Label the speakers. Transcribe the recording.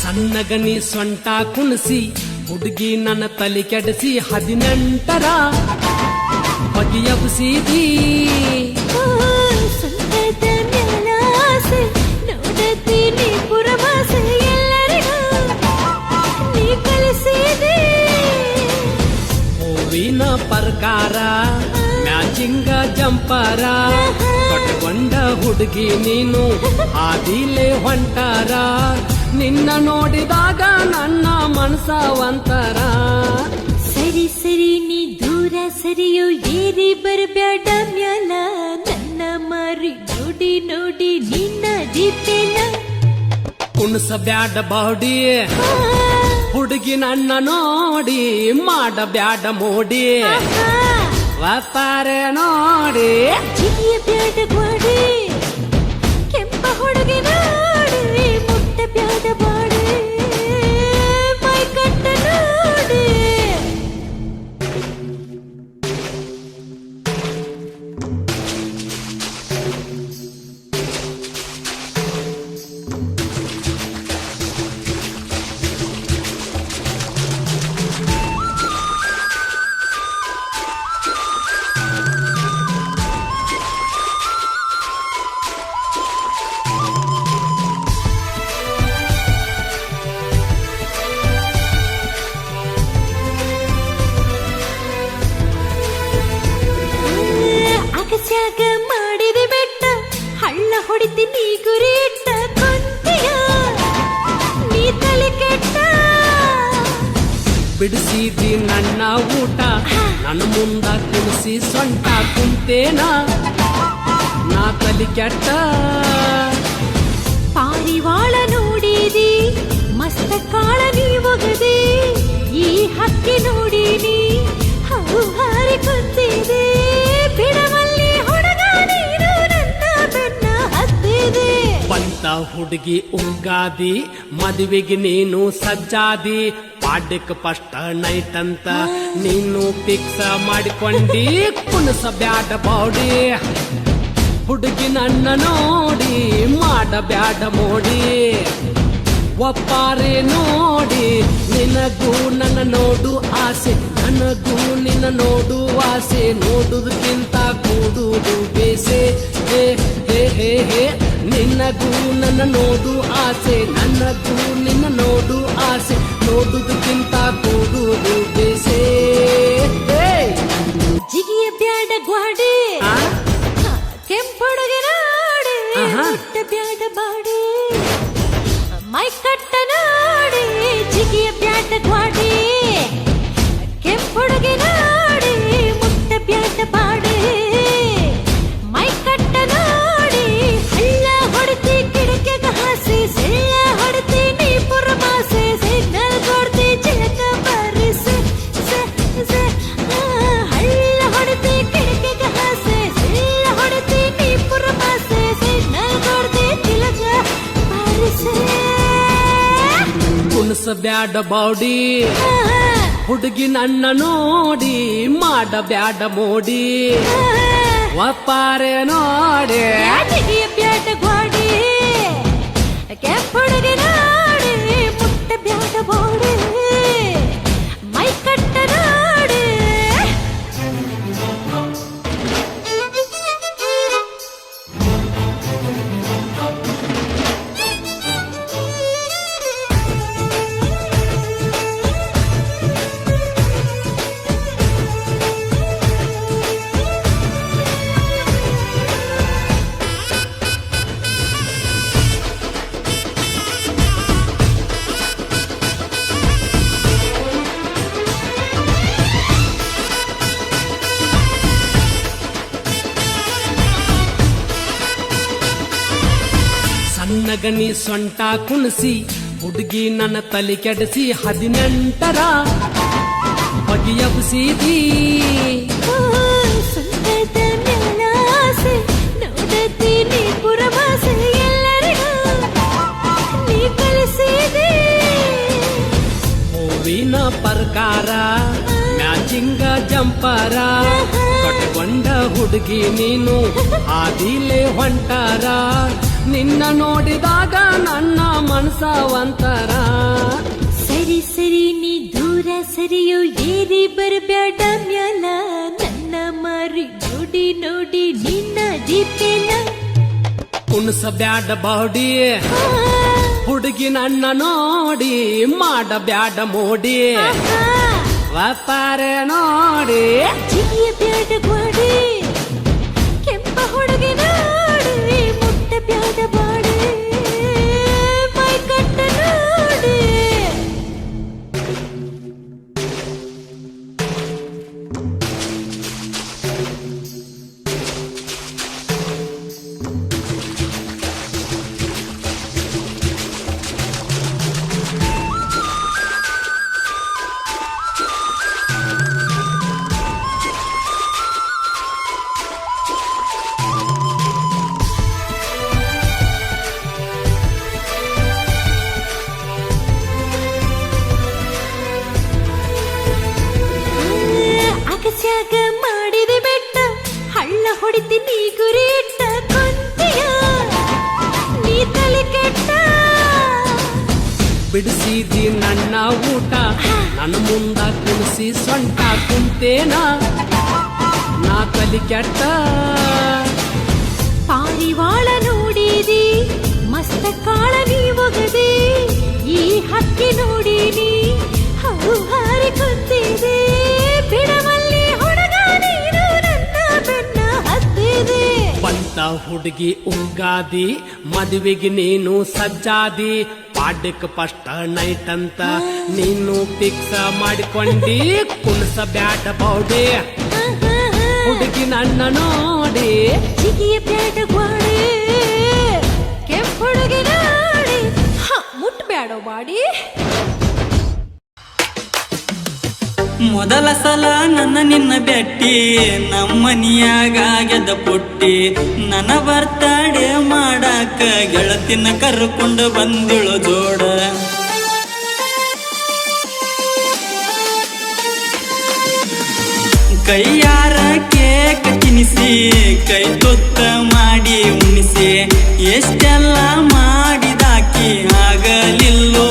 Speaker 1: ಸಣ್ಣಗನಿ ಸೊಂಟ ಕುಣಿಸಿ ಹುಡುಗಿ ನನ್ನ ತಲೆ ಕೆಡಿಸಿ 18ರ ಬಗೆಯಬ್ಸಿದಿ
Speaker 2: ಸಂತದ ಮ್ಯಾಲಾಸೆ ನೋಡತೀನಿ ಪುರಮಾಸೆ ಎಲ್ಲರಿಗೂ ನೀ ಕಲಿಸಿದೆ
Speaker 1: ಹೂವಿನ ಪ್ರಕಾರ ಮ್ಯಾಚಿಂಗ ಜಂಪರ ಕಟ್ಕೊಂಡ ಹುಡುಗಿ ನೀನು ಆದಿಲೆ ಹೊಂಟಾರ ನಿನ್ನ ನೋಡಿದಾಗ ನನ್ನ ಮನಸ ಒಂತರ
Speaker 2: ಸರಿ ಸರಿ ನೀ ದೂರ ಸರಿಯೋ ಏರಿ ಬರಬ್ಯಾಡ ಮ್ಯಾಲ ನನ್ನ ಮಾರಿ ನೋಡಿ ನೋಡಿ ನಿನ್ನ ದೀಪೇನ
Speaker 1: ಕುಣಸ ಬ್ಯಾಡ ಬಾಡಿ ಹುಡುಗಿ ನನ್ನ ನೋಡಿ ಮಾಡ ಬ್ಯಾಡ ಮೋಡಿ ವ್ಯಾಪಾರ ನೋಡಿ
Speaker 2: ಜಿಗಿಯ ಬ್ಯಾಡ ಗ್ವಾಡಿ ಕೆಂಪ ಹುಡುಗಿ ನೋಡಿ ಮುಟ್ಟ ಬ್ಯಾಡ ಬಾಡಿ ಮೈ ಕಟ್ಟ ನೋಡಿ ಅಗಸ್ಯಾಗ ಮಾಡಿದೆ ಬೆಟ್ಟ ಹಳ್ಳ ಹೊಡಿತೀನಿ ಗುರಿ ಇಟ್ಟ ಕೊಂತಿಯ ನೀ ತಲೆ ಕೆಟ್ಟ
Speaker 1: ಬಿಡಿಸಿದಿ ನನ್ನ ಊಟ ನನ್ನ ಮುಂದ ಕುಣಿಸಿ ಸೊಂಟ ಕುಂತೇನ ನಾ ತಲಿ ಕೆಟ್ಟ
Speaker 2: ಪಾರಿವಾಳ ನೋಡಿದಿ ಮಸ್ತ ಕಾಳ ನೀ ಒಗದಿ ಈ ಹಕ್ಕಿ ನೋಡಿನಿ ಹವು ಹಾರಿ ಕುಂತಿದೆ ಬಿಡವಲ್ಲಿ ಹುಡುಗ ನೀನು ನನ್ನ ಬೆನ್ನ ಹತ್ತಿದೆ
Speaker 1: ಬಂತ ಹುಡುಗಿ ಉಂಗಾದಿ ಮದುವೆಗೆ ನೀನು ಸಜ್ಜಾದಿ ಪಾಡ್ಯಕ್ಕೆ ಫಸ್ಟ್ ನೈಟ್ ಅಂತ ನೀನು ಫಿಕ್ಸ್ ಮಾಡಿಕೊಂಡಿ ಕುಣಸ ಬ್ಯಾಡ ಬಾಡಿ ಹುಡುಗಿ ನನ್ನ ನೋಡಿ ಮಾಡ ಬ್ಯಾಡ ಮೋಡಿ ಒಪ್ಪಾರೆ ನೋಡಿ ನಿನಗೂ ನನ್ನ ನೋಡು ಆಸೆ ನನಗೂ ನಿನ್ನ ನೋಡು ಆಸೆ ನೋಡುವುದಕ್ಕಿಂತ ಕೂಡುವುದು ಬೇಸೆ ಹೇ ಹೇ ಹೇ ಹೇ ನಿನಗೂ ನನ್ನ ನೋಡು ಆಸೆ ನನಗೂ ನಿನ್ನ ನೋಡು ಆಸೆ ನೋಡುವುದಕ್ಕಿಂತ ಕೂಡುವುದು ಬೇಸೆ
Speaker 2: ಜಿಗಿಯ ಬ್ಯಾಡ ಗ್ವಾಡಿ ಕೆಂಪುಡುಗಿ ನೋಡಿ ಮುಟ್ಟ ಬ್ಯಾಡ ಬಾಡಿ ಮೈ ಕಟ್ಟ ನೋಡಿ ಜಿಗಿಯ ಬ್ಯಾಡ ಗ್ವಾಡಿ ಕೆಂಪುಡುಗಿ ನೋಡಿ ಮುಟ್ಟ ಬ್ಯಾಡ ಬಾಡಿ ಮೈ ಕಟ್ಟ ನೋಡಿ ಹಳ್ಳ ಹೊಡಿತಿ ಕಿಡಕೆಗ ಹಾಸಿ ಸಿಳ್ಳ ಹೊಡಿತಿ ನೀ ಪುರಮಾಸೆ ಸಿಗ್ನಲ್ ಕೊಡ್ತಿ ಚಿಲಕ ಬರಿಸಿ ಹಳ್ಳ ಹೊಡಿತಿ ಕಿಡಕೆಗ ಹಾಸಿ ಸಿಳ್ಳ ಹೊಡಿತಿ ನೀ ಪುರಮಾಸೆ ಸಿಗ್ನಲ್ ಕೊಡ್ತಿ ಚಿಲಕ ಬರಿಸಿ
Speaker 1: ಕುಣಸ ಬ್ಯಾಡ ಬಾಡಿ ಹುಡುಗಿ ನನ್ನ ನೋಡಿ ಮಾಡ ಬ್ಯಾಡ ಮೋಡಿ ಒಪ್ಪಾರೆ ನೋಡಿ
Speaker 2: ಜಿಗಿಯ ಬ್ಯಾಡ ಗ್ವಾಡಿ ಕೆಂಪುಡುಗಿ ನೋಡಿ ಮುಟ್ಟ ಬ್ಯಾಡ ಬಾಡಿ ಮೈ ಕಟ್ಟ ನೋಡಿ
Speaker 1: ಸಣ್ಣಗನಿ ಸೊಂಟ ಕುಣಿಸಿ ಹುಡುಗಿ ನನ್ನ ತಲೆ ಕೆಡಿಸಿ 18ರ ಬಗೆಯಬ್ಸಿದಿ
Speaker 2: ಸಂತದ ಮ್ಯಾಲಾಸೆ ನೋಡತೀನಿ ಪುರಮಾಸೆ ಎಲ್ಲರಿಗೂ ನೀ ಕಲಿಸಿದೆ
Speaker 1: ಹೂವಿನ ಪ್ರಕಾರ ಮ್ಯಾಚಿಂಗ ಜಂಪರ ಕಟ್ಕೊಂಡ ಹುಡುಗಿ ನೀನು ಆದಿಲೆ ಹೊಂಟಾರ ನಿನ್ನ ನೋಡಿದಾಗ ನನ್ನ ಮನಸ ಒಂತರ
Speaker 2: ಸರಿ ಸರಿ ನೀ ದೂರ ಸರಿಯೋ ಏರಿ ಬರಬ್ಯಾಡ ಮ್ಯಾಲ ನನ್ನ ಮಾರಿ ನೋಡಿ ನೋಡಿ ನಿನ್ನ ದೀಪೇನ
Speaker 1: ಕುಣಸ ಬ್ಯಾಡ ಬಾಡಿ ಹುಡುಗಿ ನನ್ನ ನೋಡಿ ಮಾಡ ಬ್ಯಾಡ ಮೋಡಿ ವ್ಯಾಪಾರ ನೋಡಿ
Speaker 2: ಜಿಗಿಯ ಬ್ಯಾಡ ಗ್ವಾಡಿ ಕೆಂಪ ಹುಡುಗಿ ನೋಡಿ ಮುಟ್ಟ ಬ್ಯಾಡ ಬಾಡಿ ಮೈ ಕಟ್ಟ ನೋಡಿ ಅಗಸ್ಯಾಗ ಮಾಡಿದ ಬೆಟ್ಟ ಹಳ್ಳ ಹೊಡಿತೀನಿ ಗುರಿ ಇಟ್ಟ ಕೊಂತಿಯ ನೀ ತಲೆ ಕೆಟ್ಟ
Speaker 1: ಬಿಡಿಸಿದಿ ನನ್ನ ಊಟ ನನ್ನ ಮುಂದ ಕುಣಿಸಿ ಸೊಂಟ ಕುಂತೇನ ನಾ ಕಲಿ ಕೆಟ್ಟ
Speaker 2: ಪಾರಿವಾಳ ನೋಡಿದಿ ಮಸ್ತ ಕಾಳ ನೀ ಒಗದಿ ಈ ಹಕ್ಕಿ ನೋಡಿನಿ ಹೌ ಹಾರಿ ಕುಂತಿದೆ ಬಿಡವಲ್ಲಿ ಹುಡುಗ ನೀನು ನನ್ನ ಬೆನ್ನ ಹತ್ತಿದೆ
Speaker 1: ಬಂತ ಹುಡುಗಿ ಉಗ್ಗಾದಿ ಮದುವೆಗೆ ನೀನು ಸಜ್ಜಾದಿ ಪಾಡ್ಯಕ್ ಫಸ್ಟ್ ನೈಟ್ ಅಂತ ನೀನು ಫಿಕ್ಸ್ ಮಾಡಿಕೊಂಡಿ ಕುಣಸ ಬ್ಯಾಡ ಬೌಡಿ ಹುಡುಗಿ ನನ್ನ ನೋಡಿ
Speaker 2: ಜಿಗಿಯ ಬ್ಯಾಡ ಗ್ವಾಡಿ ಕೆಂಪ ಹುಡುಗಿ ನೋಡಿ ಮುಟ್ ಬ್ಯಾಡೋ ಬಾಡಿ
Speaker 3: ಮೊದಲ ಸಲ ನನ್ನ ನಿನ್ನ ಬೆಟ್ಟಿ ನಮ್ಮನಿಯಾಗ ಗೆದ್ದ ಪುಟ್ಟಿ ನನ್ನ ಬರ್ತಡೆ ಮಾಡಾಕ ಗೆಳತಿನ ಕರ್ಕೊಂಡು ಬಂದಿಳು ಜೋಡ ಕೈಯಾರ ಕೇಕ್ ತಿನಿಸಿ ಕೈ ತುತ್ತ ಮಾಡಿ ಉಣಿಸಿ ಎಷ್ಟೆಲ್ಲ ಮಾಡಿದಾಕಿ ಆಗಲಿಲ್ಲೋ